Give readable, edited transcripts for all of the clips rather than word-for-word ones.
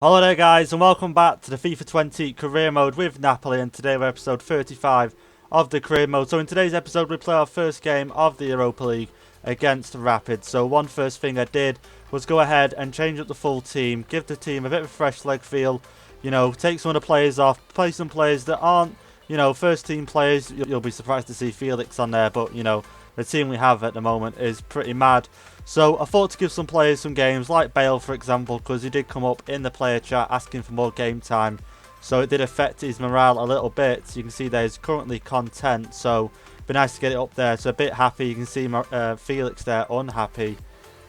Hello there guys and welcome back to the FIFA 20 career mode with Napoli, and today we're episode 35 of the career mode. So in today's episode we play our first game of the Europa League against Rapid. So one first thing I did was go ahead and change up the full team, give the team a bit of a fresh leg feel, take some of the players off, play some players that aren't, first team players. You'll be surprised to see Felix on there, but the team we have at the moment is pretty mad. So I thought to give some players some games, like Bale for example, because he did come up in the player chat asking for more game time. So it did affect his morale a little bit. You can see there's currently content, so it'd be nice to get it up there. So a bit happy, you can see Felix there unhappy.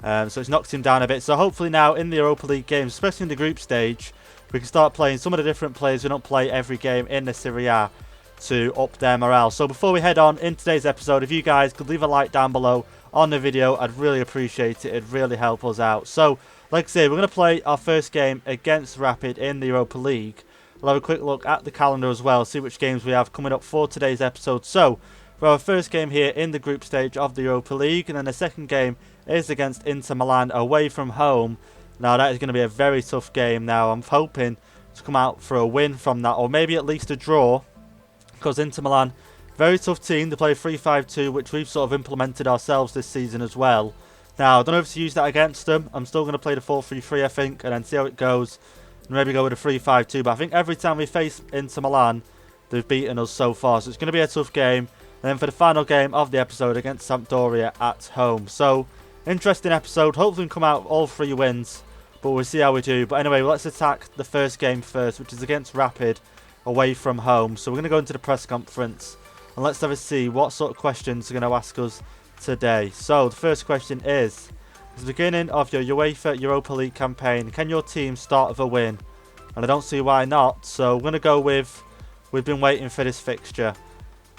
So it's knocked him down a bit. So hopefully now in the Europa League games, especially in the group stage, we can start playing some of the different players we don't play every game in the Serie A to up their morale. So before we head on in today's episode, if you guys could leave a like down below on the video, I'd really appreciate it. It'd really help us out. So like I say, we're going to play our first game against Rapid in the Europa League. We'll have a quick look at the calendar as well, see which games we have coming up for today's episode. So for our first game here in the group stage of the Europa League, and then the second game is against Inter Milan away from home. Now that is going to be a very tough game. Now I'm hoping to come out for a win from that, or maybe at least a draw, because Inter Milan, very tough team. They play 3-5-2, which we've sort of implemented ourselves this season as well. Now I don't know if to use that against them. I'm still going to play the 4-3-3 I think, and then see how it goes, and maybe go with a 3-5-2. But I think every time we face Inter Milan, they've beaten us so far, so it's going to be a tough game. And then for the final game of the episode against Sampdoria at home. So interesting episode. Hopefully we can come out all 3 wins, but we'll see how we do. But anyway, let's attack the first game first, which is against Rapid away from home. So we're going to go into the press conference and let's have a see what sort of questions they're going to ask us today. So the first question is, at the beginning of your UEFA Europa League campaign, can your team start with a win? And I don't see why not. So we're going to go with, we've been waiting for this fixture.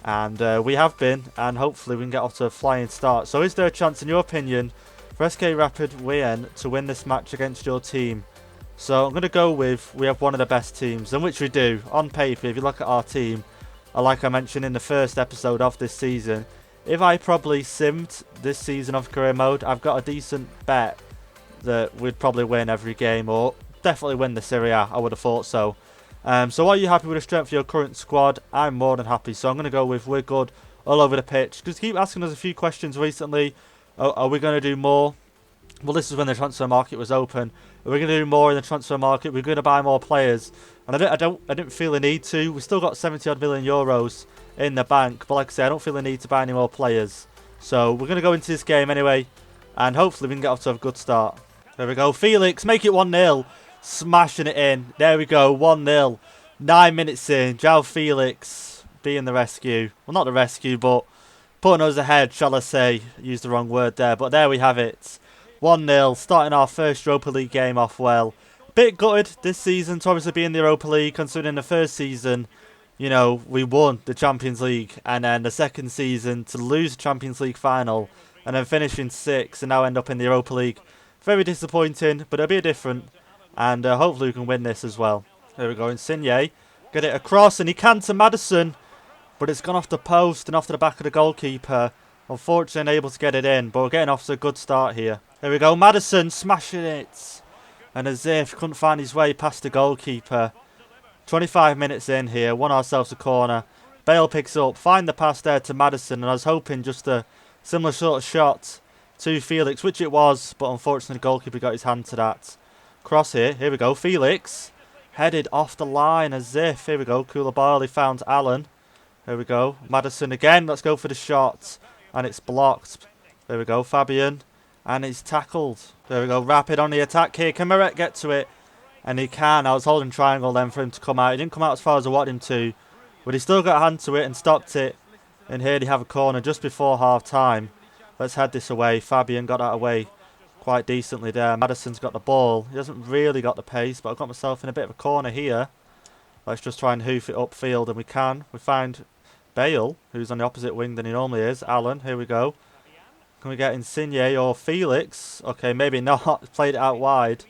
And we have been, and hopefully we can get off to a flying start. So is there a chance, in your opinion, for SK Rapid Wien to win this match against your team? So I'm going to go with, we have one of the best teams, and which we do. On paper, if you look at our team, like I mentioned in the first episode of this season, if I probably simmed this season of career mode, I've got a decent bet that we'd probably win every game, or definitely win the Serie A. I would have thought so. So are you happy with the strength of your current squad? I'm more than happy. So I'm going to go with we're good all over the pitch. Because keep asking us a few questions recently. Are we going to do more? Well, this is when the transfer market was open. Are we going to do more in the transfer market? We're going to buy more players. And I didn't feel the need to. We still got 70 odd million euros in the bank. But like I say, I don't feel the need to buy any more players. So we're going to go into this game anyway. And hopefully we can get off to a good start. There we go. Felix, make it 1-0. Smashing it in. There we go. 1-0. 9 minutes in. João Felix being the rescue. Well, not the rescue, but putting us ahead, shall I say. Used the wrong word there. But there we have it. 1-0. Starting our first Europa League game off well. Bit gutted this season to obviously be in the Europa League, considering the first season, we won the Champions League. And then the second season to lose the Champions League final. And then finish in 6th and now end up in the Europa League. Very disappointing, but it'll be different. And hopefully we can win this as well. There we go. Insigne. Get it across. And he can to Madison. But it's gone off the post and off to the back of the goalkeeper. Unfortunately unable to get it in. But we're getting off to a good start here. There we go. Madison smashing it. And as if couldn't find his way past the goalkeeper. 25 minutes in here. Won ourselves a corner. Bale picks up. Find the pass there to Madison. And I was hoping just a similar sort of shot to Felix. Which it was. But unfortunately the goalkeeper got his hand to that. Cross here we go, Felix, headed off the line as if, here we go, Koulibaly found Allen, here we go, Madison again, let's go for the shot, and it's blocked, there we go, Fabian, and he's tackled, there we go, Rapid on the attack here, can Meret get to it, and he can. I was holding triangle then for him to come out, he didn't come out as far as I wanted him to, but he still got a hand to it and stopped it, and here they have a corner just before half time. Let's head this away. Fabian got that away quite decently there. Madison's got the ball. He hasn't really got the pace, but I've got myself in a bit of a corner here. Let's just try and hoof it upfield, and we can. We find Bale, who's on the opposite wing than he normally is. Allen, here we go. Can we get Insigne or Felix? Okay, maybe not. Played it out wide.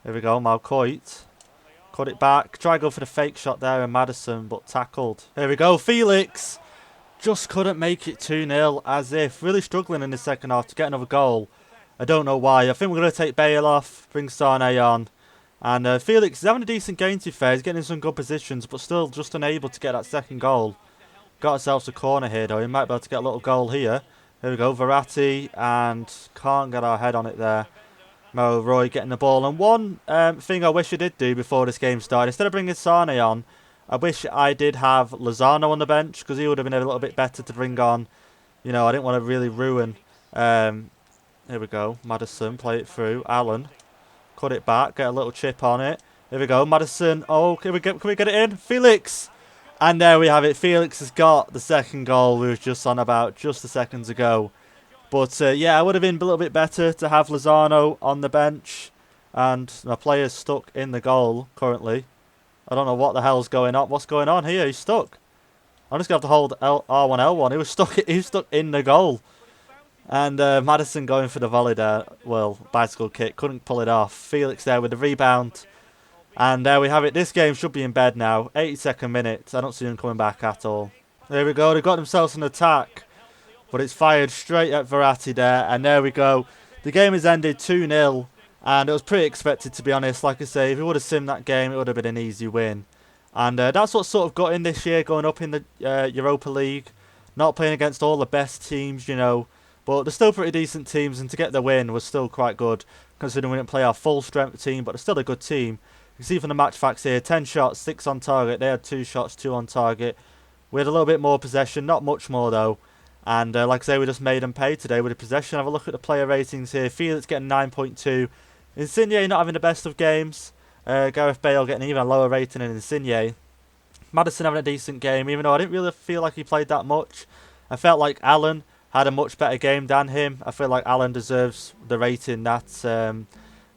Here we go, Malcoit. Cut it back. Try to go for the fake shot there in Madison, but tackled. Here we go, Felix. Just couldn't make it 2-0, as if. Really struggling in the second half to get another goal. I don't know why. I think we're going to take Bale off, bring Sane on, And Felix is having a decent game, to be fair. He's getting in some good positions, but still just unable to get that second goal. Got ourselves a corner here, though. He might be able to get a little goal here. Here we go, Verratti, and can't get our head on it there. Mo Roy getting the ball. And one thing I wish I did do before this game started, instead of bringing Sane on, I wish I did have Lozano on the bench, because he would have been a little bit better to bring on. You know, I didn't want to really ruin. Here we go, Maddison, play it through. Allen, cut it back, get a little chip on it. Here we go, Maddison. Oh, can we get it in? Felix! And there we have it. Felix has got the second goal we was just on about just a seconds ago. But yeah, it would have been a little bit better to have Lozano on the bench. And my player's stuck in the goal currently. I don't know what the hell's going on. What's going on here? He's stuck. I'm just going to have to hold R1, L1. He was stuck in the goal. And Maddison going for the volley there. Well, bicycle kick. Couldn't pull it off. Felix there with the rebound. And there we have it. This game should be in bed now. 82nd minute. I don't see him coming back at all. There we go. They've got themselves an attack. But it's fired straight at Verratti there. And there we go. The game has ended 2-0. And it was pretty expected, to be honest. Like I say, if he would have simmed that game, it would have been an easy win. And that's what sort of got in this year, going up in the Europa League. Not playing against all the best teams, you know. But they're still pretty decent teams. And to get the win was still quite good, considering we didn't play our full strength team. But they're still a good team. You can see from the match facts here, 10 shots, 6 on target. They had 2 shots, 2 on target. We had a little bit more possession, not much more though. And like I say, we just made them pay today with the possession. Have a look at the player ratings here. Felix getting 9.2. Insigne not having the best of games. Gareth Bale getting even a lower rating than Insigne. Maddison having a decent game, even though I didn't really feel like he played that much. I felt like Allen had a much better game than him. I feel like Allen deserves the rating that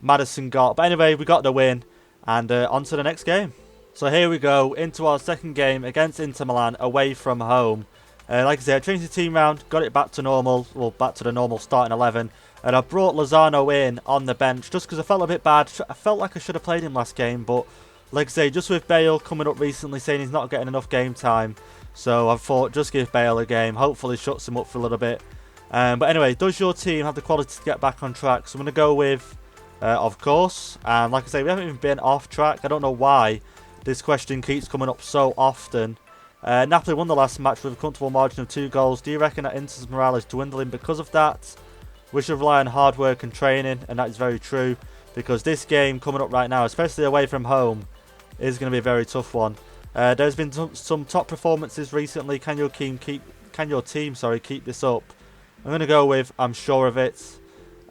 Maddison got. But anyway, we got the win. And on to the next game. So here we go, into our second game against Inter Milan, away from home. Like I said, I changed the team round, got it back to normal, well, back to the normal starting 11. And I brought Lozano in on the bench, just because I felt a bit bad. I felt like I should have played him last game, but like I say, just with Bale coming up recently saying he's not getting enough game time. So I thought, just give Bale a game, hopefully shuts him up for a little bit. But anyway, does your team have the quality to get back on track? So I'm going to go with... of course, and like I say, we haven't even been off track. I don't know why this question keeps coming up so often. Napoli won the last match with a comfortable margin of 2 goals. Do you reckon that Inter's morale is dwindling because of that? We should rely on hard work and training, and that is very true, because this game coming up right now, especially away from home, is going to be a very tough one. There's been some top performances recently. Can your team keep this up? I'm going to go with I'm sure of it.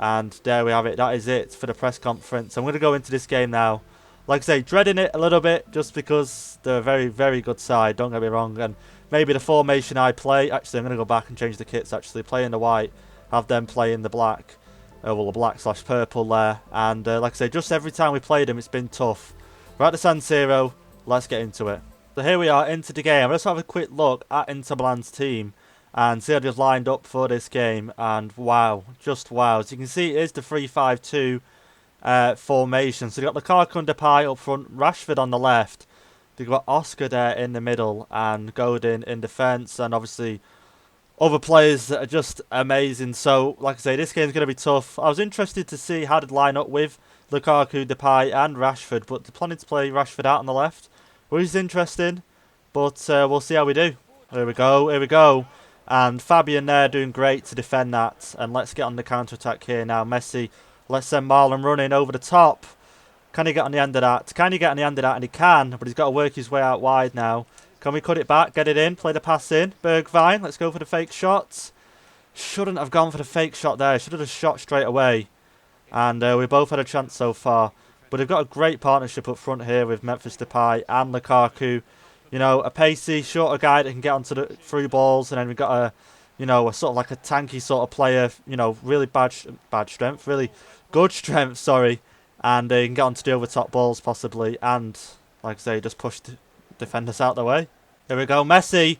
And there we have it. That is it for the press conference. I'm going to go into this game now. Like I say, dreading it a little bit just because they're a very, very good side. Don't get me wrong. And maybe the formation I play. Actually, I'm going to go back and change the kits. Actually, play in the white. Have them play in the black. Well, the black/purple there. And like I say, just every time we played them, it's been tough. We're at the San Siro. Let's get into it. So here we are into the game. Let's have a quick look at Inter Milan's team. And see how they've lined up for this game. And wow, just wow. As you can see, it is the 3-5-2 formation. So they've got Lukaku and Depay up front, Rashford on the left. They've got Oscar there in the middle and Godin in defence. And obviously other players that are just amazing. So, like I say, this game's going to be tough. I was interested to see how they'd line up with Lukaku, Depay and Rashford. But they're planning to play Rashford out on the left, which is interesting. But we'll see how we do. Here we go, here we go. And Fabian there doing great to defend that. And let's get on the counter-attack here now. Messi, let's send Marlon running over the top. Can he get on the end of that? Can he get on the end of that? And he can, but he's got to work his way out wide now. Can we cut it back, get it in, play the pass in? Bergwijn, let's go for the fake shots. Shouldn't have gone for the fake shot there. Should have just shot straight away. And we both had a chance so far. But they've got a great partnership up front here with Memphis Depay and Lukaku. You know, a pacey, shorter guy that can get onto the through balls, and then we've got a sort of like a tanky sort of player, you know, really bad strength, really good strength, sorry, and he can get onto the over top balls possibly, and like I say, just push the defenders out the way. Here we go, Messi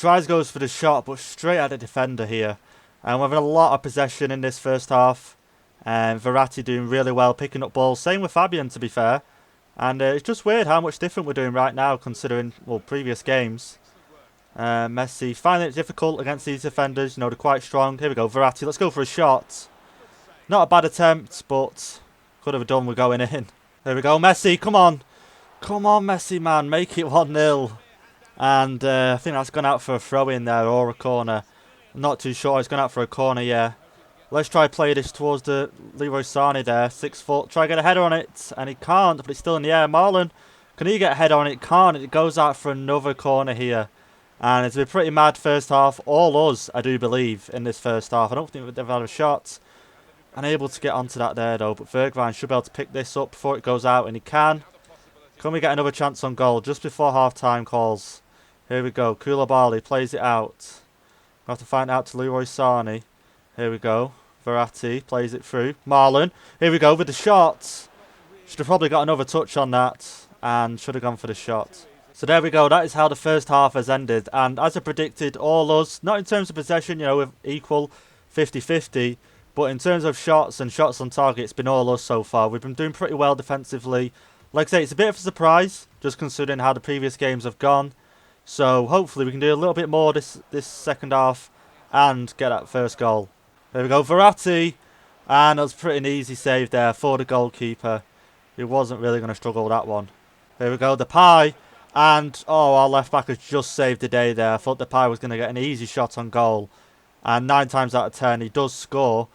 goes for the shot, but straight at the defender here, and we're having a lot of possession in this first half, and Verratti doing really well, picking up balls, same with Fabian to be fair. And it's just weird how much different we're doing right now considering, well, previous games. Messi finding it difficult against these defenders. You know, they're quite strong. Here we go, Verratti. Let's go for a shot. Not a bad attempt, but could have done with going in. There we go, Messi, come on. Come on, Messi, man, make it 1-0. And I think that's gone out for a throw-in there, or a corner. I'm not too sure, it's gone out for a corner, yeah. Let's try play this towards the Leroy Sané there, 6 foot. Try get a header on it, and he can't, but it's still in the air. Marlon, can he get a header on it? Can't, it goes out for another corner here. And it's been pretty mad first half. All us, I do believe, in this first half. I don't think they've had a shot. Unable to get onto that there, though. But Bergwijn should be able to pick this up before it goes out, and he can. Can we get another chance on goal just before half-time calls? Here we go. Koulibaly plays it out. We have to find out to Leroy Sané. Here we go. Verratti plays it through. Marlon. Here we go with the shot. Should have probably got another touch on that. And should have gone for the shot. So there we go. That is how the first half has ended. And as I predicted, all us, not in terms of possession, you know, with equal 50-50. But in terms of shots and shots on target, it's been all us so far. We've been doing pretty well defensively. Like I say, it's a bit of a surprise, just considering how the previous games have gone. So hopefully we can do a little bit more this second half and get that first goal. There we go, Verratti. And that was pretty an easy save there for the goalkeeper. He wasn't really going to struggle with that one. There we go, Depay. And, oh, our left back has just saved the day there. I thought Depay was going to get an easy shot on goal. And 9 times out of 10, he does score.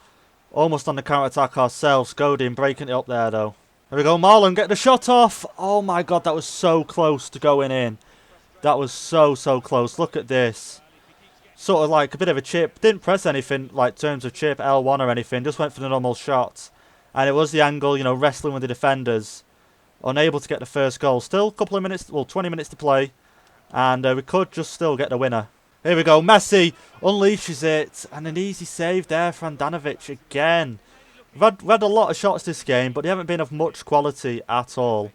Almost on the counter-attack ourselves. Godin breaking it up there, though. There we go, Marlon, get the shot off. Oh, my God, that was so close to going in. That was so close. Look at this. Sort of like a bit of a chip. Didn't press anything, like terms of chip, L1 or anything. Just went for the normal shot. And it was the angle, you know, wrestling with the defenders. Unable to get the first goal. Still a couple of minutes, well, 20 minutes to play. And we could just still get the winner. Here we go, Messi unleashes it. And an easy save there for Handanovic again. We've had a lot of shots this game, but they haven't been of much quality at all.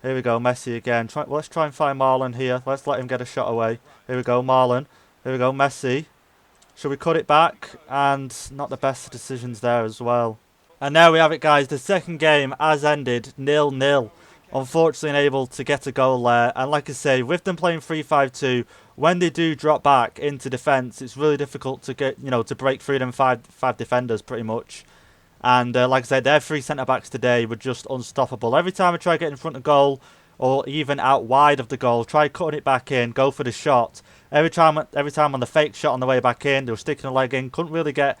Here we go, Messi again. Let's try and find Marlon here. Let's let him get a shot away. Here we go, Marlon. Here we go, Messi. Should we cut it back? And not the best decisions there as well. And there we have it, guys. The second game has ended 0-0. Unfortunately unable to get a goal there. And like I say, with them playing 3-5-2, when they do drop back into defence, it's really difficult to get, you know, to break through them five defenders pretty much. And like I said, their 3 centre-backs today were just unstoppable. Every time I try to get in front of goal, or even out wide of the goal, try cutting it back in, go for the shot. Every time on the fake shot on the way back in, they were sticking a leg in. Couldn't really get,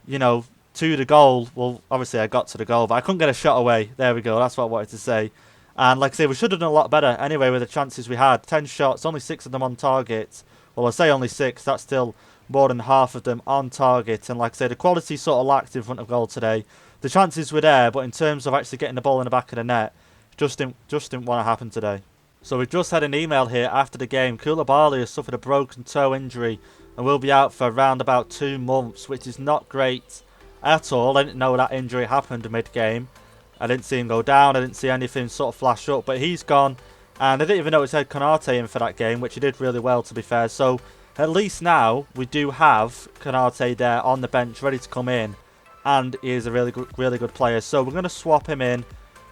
you know, to the goal. Well, obviously I got to the goal, but I couldn't get a shot away. There we go, that's what I wanted to say. And like I say, we should have done a lot better anyway with the chances we had. 10 shots, only 6 of them on target. Well, I say only 6, that's still more than half of them on target. And like I say, the quality sort of lacked in front of goal today. The chances were there, but in terms of actually getting the ball in the back of the net, just didn't want to happen today. So we've just had an email here after the game. Koulibaly has suffered a broken toe injury and will be out for around about 2 months, which is not great at all. I didn't know that injury happened mid-game. I didn't see him go down. I didn't see anything sort of flash up, but he's gone. And I didn't even know it had Konate in for that game, which he did really well, to be fair. So at least now we do have Konate there on the bench ready to come in. And he is a really good player. So we're going to swap him in.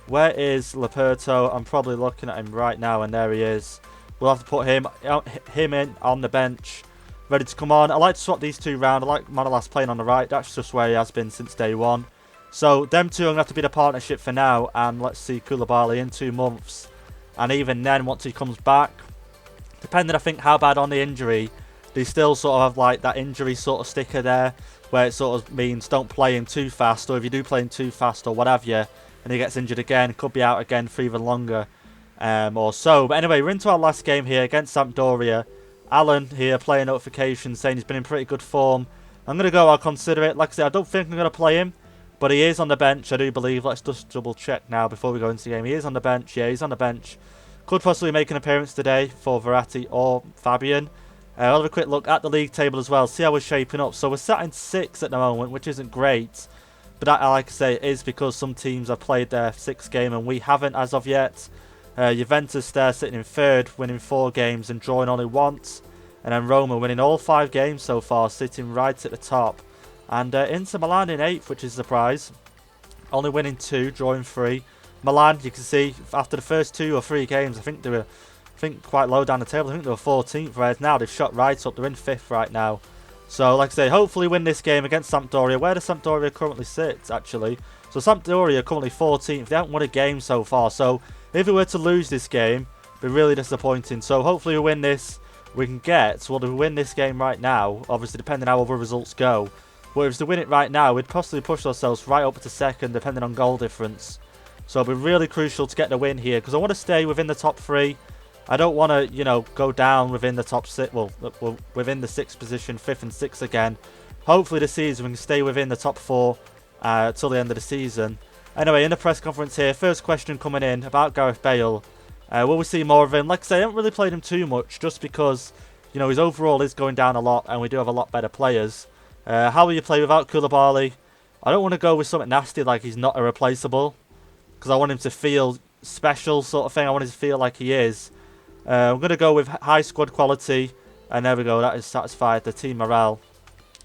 Where is Laperto? I'm probably looking at him right now, and there he is. We'll have to put him in on the bench, ready to come on. I like to swap these two round. I like Manolas playing on the right. That's just where he has been since day one. So them two are going to have to be the partnership for now. And let's see Koulibaly in 2 months. And even then, once he comes back, depending, I think, how bad on the injury, they still sort of have like that injury sort of sticker there, where it sort of means don't play him too fast, or if you do play him too fast or what have you, and he gets injured again, could be out again for even longer or so. But anyway, we're into our last game here against Sampdoria. Alan here playing notification saying he's been in pretty good form. I'm going to go, I'll consider it. Like I said, I don't think I'm going to play him, but he is on the bench, I do believe. Let's just double check now before we go into the game. He is on the bench. Yeah, he's on the bench. Could possibly make an appearance today for Verratti or Fabian. I'll have a quick look at the league table as well, see how we're shaping up. So we're sat in 6th at the moment, which isn't great. But that, like I say, is because some teams have played their 6th game and we haven't as of yet. Juventus there sitting in 3rd, winning 4 games and drawing only once. And then Roma winning all 5 games so far, sitting right at the top. And Inter Milan in 8th, which is a surprise. Only winning 2, drawing 3. Milan, you can see, after the first 2 or 3 games, I think they were quite low down the table. I think they were 14th, whereas now they've shot right up. They're in 5th right now. So, like I say, hopefully win this game against Sampdoria, where the Sampdoria currently sits, actually. So Sampdoria are currently 14th. They haven't won a game so far. So if we were to lose this game, it'd be really disappointing. So hopefully we win this. We can get, well, if we win this game right now, obviously depending on how other results go. But if to win it right now, we'd possibly push ourselves right up to second, depending on goal difference. So it'll be really crucial to get the win here, because I want to stay within the top 3. I don't want to, you know, go down within the top 6, well, within the 6th position, 5th and 6th again. Hopefully this season we can stay within the top 4 till the end of the season. Anyway, in the press conference here, first question coming in about Gareth Bale. Will we see more of him? Like I say, I haven't really played him too much, just because, you know, his overall is going down a lot, and we do have a lot better players. How will you play without Koulibaly? I don't want to go with something nasty like he's not irreplaceable, because I want him to feel special sort of thing. I want him to feel like he is. I'm going to go with high squad quality, and there we go. That has satisfied the team morale.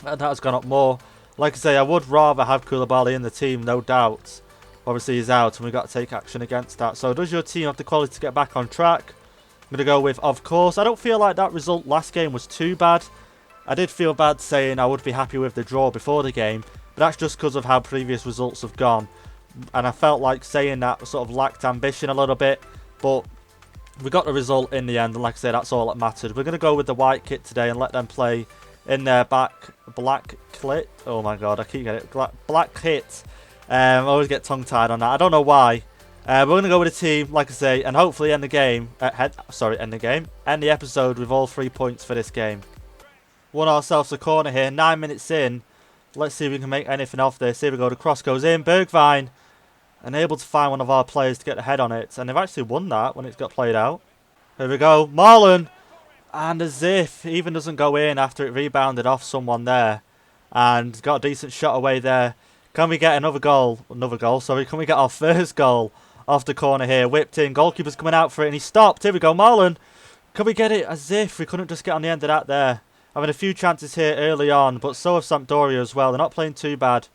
And that has gone up more. Like I say, I would rather have Koulibaly in the team, no doubt. Obviously he's out, and we've got to take action against that. So does your team have the quality to get back on track? I'm going to go with, of course. I don't feel like that result last game was too bad. I did feel bad saying I would be happy with the draw before the game, but that's just because of how previous results have gone. And I felt like saying that sort of lacked ambition a little bit, but we got the result in the end, and like I said, that's all that mattered. We're going to go with the white kit today and let them play in their black kit. Oh my god, I keep getting it. Black kit. I always get tongue-tied on that. I don't know why. We're going to go with a team, like I say, and hopefully end the game. End the episode with all 3 points for this game. Won ourselves a corner here, 9 minutes in. Let's see if we can make anything of this. Here we go, the cross goes in. Bergwijn, unable to find one of our players to get the head on it. And they've actually won that when it's got played out. Here we go, Marlon. And as if he even doesn't go in after it rebounded off someone there. And got a decent shot away there. Can we get another goal? Sorry, can we get our first goal off the corner here? Whipped in, goalkeeper's coming out for it and he stopped. Here we go, Marlon. Can we get it? As if we couldn't just get on the end of that there. Having a few chances here early on, but so have Sampdoria as well. They're not playing too bad.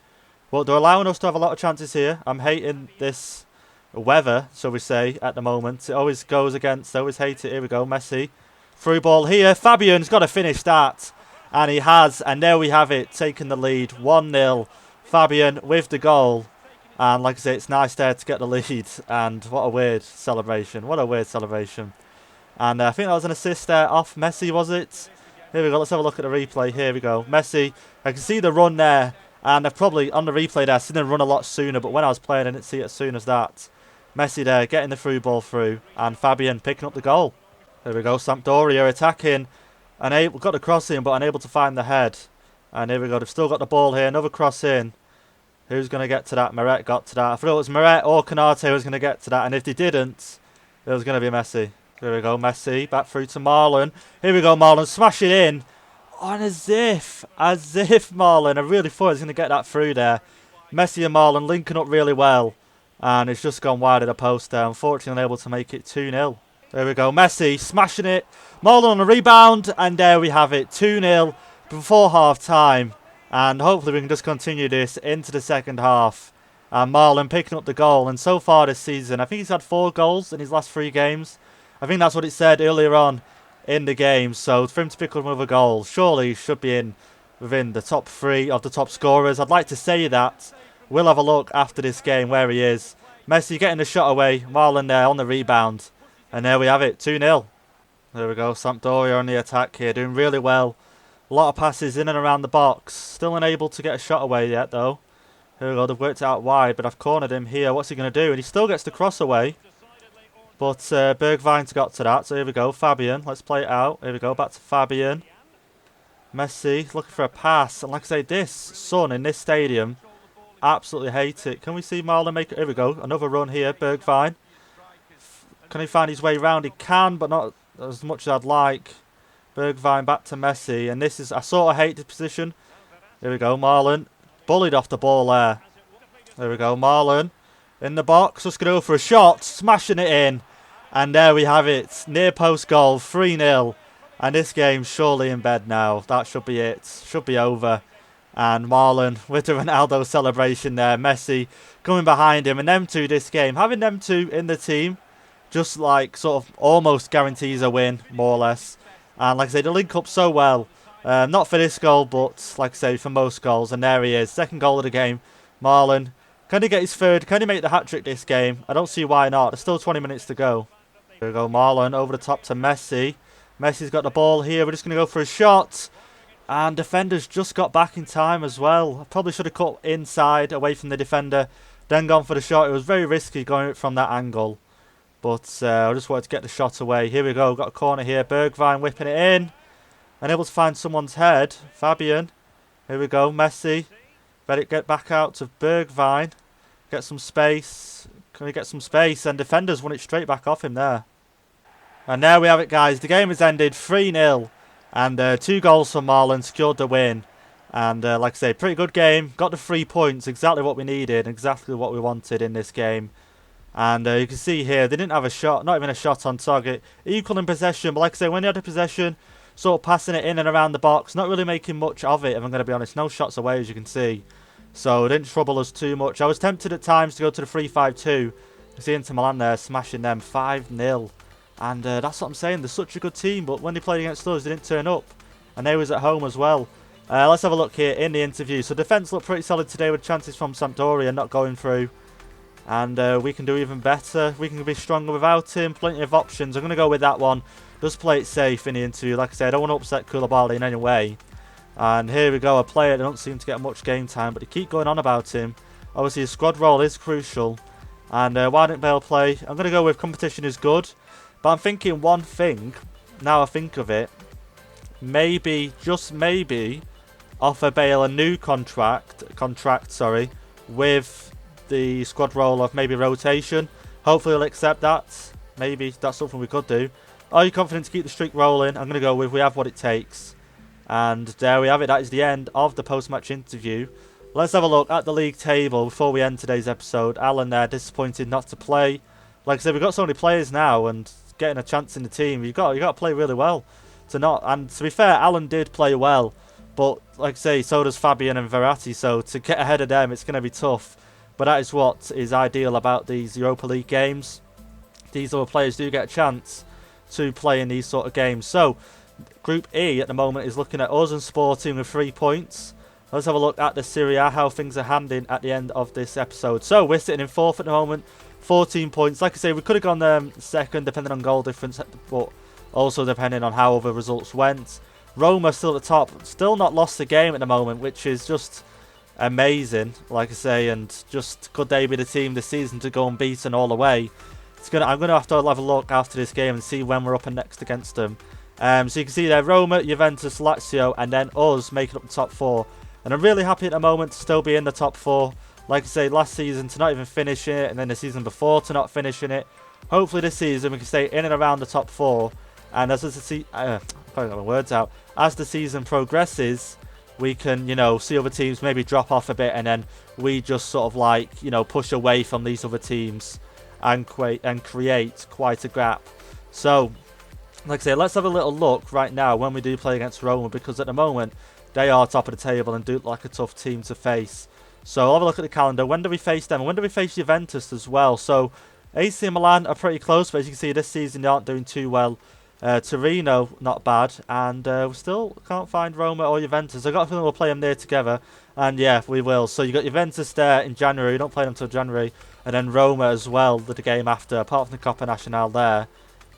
Well, they're allowing us to have a lot of chances here. I'm hating this weather, shall we say, at the moment. It always goes against, I always hate it. Here we go, Messi. Through ball here. Fabian's got to finish that. And he has, and there we have it, taking the lead. 1-0. Fabian with the goal. And like I say, it's nice there to get the lead. And what a weird celebration. What a weird celebration. And I think that was an assist there off Messi, was it? Here we go. Let's have a look at the replay. Here we go. Messi. I can see the run there. And I've probably, on the replay there, seen him run a lot sooner. But when I was playing, I didn't see it as soon as that. Messi there, getting the through ball through. And Fabian picking up the goal. Here we go. Sampdoria attacking. And got the cross in, but unable to find the head. And here we go. They've still got the ball here. Another cross in. Who's going to get to that? Meret got to that. I thought it was Meret or Canate who was going to get to that. And if they didn't, it was going to be Messi. Here we go. Messi back through to Marlon. Here we go. Marlon smash it in. Oh, and as if Marlon. I really thought he was going to get that through there. Messi and Marlon linking up really well. And it's just gone wide of the post there. Unfortunately, unable to make it 2-0. There we go. Messi smashing it. Marlon on a rebound. And there we have it. 2-0 before half time. And hopefully we can just continue this into the second half. And Marlon picking up the goal. And so far this season, I think he's had 4 goals in his last 3 games. I think that's what it said earlier on in the game. So for him to pick up another goal, surely he should be within the top 3 of the top scorers. I'd like to say that. We'll have a look after this game where he is. Messi getting the shot away. Marlon there on the rebound. And there we have it. 2-0. There we go. Sampdoria on the attack here. Doing really well. A lot of passes in and around the box. Still unable to get a shot away yet, though. Here we go. They've worked it out wide, but I've cornered him here. What's he going to do? And he still gets the cross away. But Bergwijn's got to that. So here we go. Fabian. Let's play it out. Here we go. Back to Fabian. Messi looking for a pass. And like I say, this sun in this stadium, absolutely hate it. Can we see Marlon make it? Here we go. Another run here. Bergwijn. Can he find his way round? He can, but not as much as I'd like. Bergwijn back to Messi. And this is, I sort of hate this position. Here we go. Marlon. Bullied off the ball there. There we go. Marlon in the box. Just going to go for a shot. Smashing it in. And there we have it. Near post goal. 3-0. And this game's surely in bed now. That should be it. Should be over. And Marlon with the Ronaldo celebration there. Messi coming behind him. And them two this game. Having them two in the team just like sort of almost guarantees a win, more or less. And like I say, they link up so well. Not for this goal, but like I say, for most goals. And there he is. Second goal of the game. Marlon. Can he get his third? Can he make the hat-trick this game? I don't see why not. There's still 20 minutes to go. Here we go, Marlon over the top to Messi. Messi's got the ball here. We're just going to go for a shot. And defenders just got back in time as well. I probably should have cut inside, away from the defender, then gone for the shot. It was very risky going from that angle. But I just wanted to get the shot away. Here we go. Got a corner here. Bergwijn whipping it in. Unable to find someone's head. Fabian. Here we go. Messi. Better get back out to Bergwijn. Get some space. Can we get some space? And defenders won it straight back off him there. And there we have it, guys. The game has ended 3-0. And 2 goals from Marlon secured the win. And like I say, pretty good game. Got the 3 points. Exactly what we needed. Exactly what we wanted in this game. And you can see here, they didn't have a shot. Not even a shot on target. Equal in possession. But like I say, when they had the possession, sort of passing it in and around the box. Not really making much of it, if I'm going to be honest. No shots away, as you can see. So it didn't trouble us too much. I was tempted at times to go to the 3-5-2. You see Inter Milan there smashing them 5-0. And that's what I'm saying. They're such a good team. But when they played against us, they didn't turn up. And they was at home as well. Let's have a look here in the interview. So defence looked pretty solid today with chances from Sampdoria not going through. And we can do even better. We can be stronger without him. Plenty of options. I'm going to go with that one. Just play it safe in the interview. Like I said, I don't want to upset Koulibaly in any way. And here we go. A player that don't seem to get much game time. But they keep going on about him. Obviously, his squad role is crucial. And why didn't Bale play? I'm going to go with competition is good. But I'm thinking one thing. Now I think of it. Maybe, just maybe, offer Bale a new contract, with the squad role of maybe rotation. Hopefully he'll accept that. Maybe that's something we could do. Are you confident to keep the streak rolling? I'm going to go with we have what it takes. And there we have it. That is the end of the post-match interview. Let's have a look at the league table before we end today's episode. Alan there, disappointed not to play. Like I said, we've got so many players now and getting a chance in the team. You've got to play really well to not. And to be fair, Alan did play well. But like I say, so does Fabian and Verratti. So to get ahead of them, it's going to be tough. But that is what is ideal about these Europa League games. These other players do get a chance to play in these sort of games. So, Group E at the moment is looking at us and Sporting with 3 points. Let's have a look at the Serie A, how things are handing at the end of this episode. So, we're sitting in 4th at the moment, 14 points. Like I say, we could have gone second depending on goal difference, but also depending on how other results went. Roma still at the top, still not lost a game at the moment, which is just amazing, like I say, and just could they be the team this season to go unbeaten all the way? I'm gonna have to have a look after this game and see when we're up and next against them. So you can see there, Roma, Juventus, Lazio, and then us making up the top 4. And I'm really happy at the moment to still be in the top 4. Like I say, last season to not even finish it, and then the season before to not finishing it. Hopefully this season we can stay in and around the top 4. And as the season progresses, we can, see other teams maybe drop off a bit, and then we just sort of like, push away from these other teams and create quite a gap. So, like I say, let's have a little look right now when we do play against Roma, because at the moment they are top of the table and do look like a tough team to face. So I'll have a look at the calendar. When do we face them? When do we face Juventus as well? So AC Milan are pretty close, but as you can see this season they aren't doing too well. Torino, not bad, and we still can't find Roma or Juventus. I've got a feeling we'll play them there together, and yeah, we will. So you got Juventus there in January, we don't play them until January, and then Roma as well, the game after, apart from the Coppa Nacional there,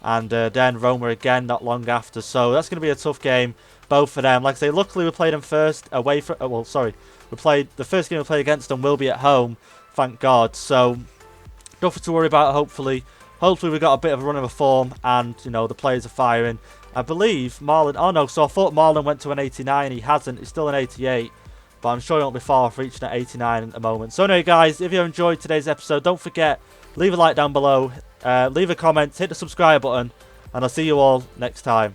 and then Roma again not long after. So that's going to be a tough game, both for them. Like I say, luckily we played them first away from, the first game we played against them will be at home, thank God. So nothing to worry about, hopefully. Hopefully we got a bit of a run of a form and, the players are firing. I believe Marlon... Oh, no, so I thought Marlon went to an 89. He hasn't. He's still an 88. But I'm sure he won't be far off reaching at 89 at the moment. So anyway, guys, if you enjoyed today's episode, don't forget, leave a like down below. Leave a comment, hit the subscribe button. And I'll see you all next time.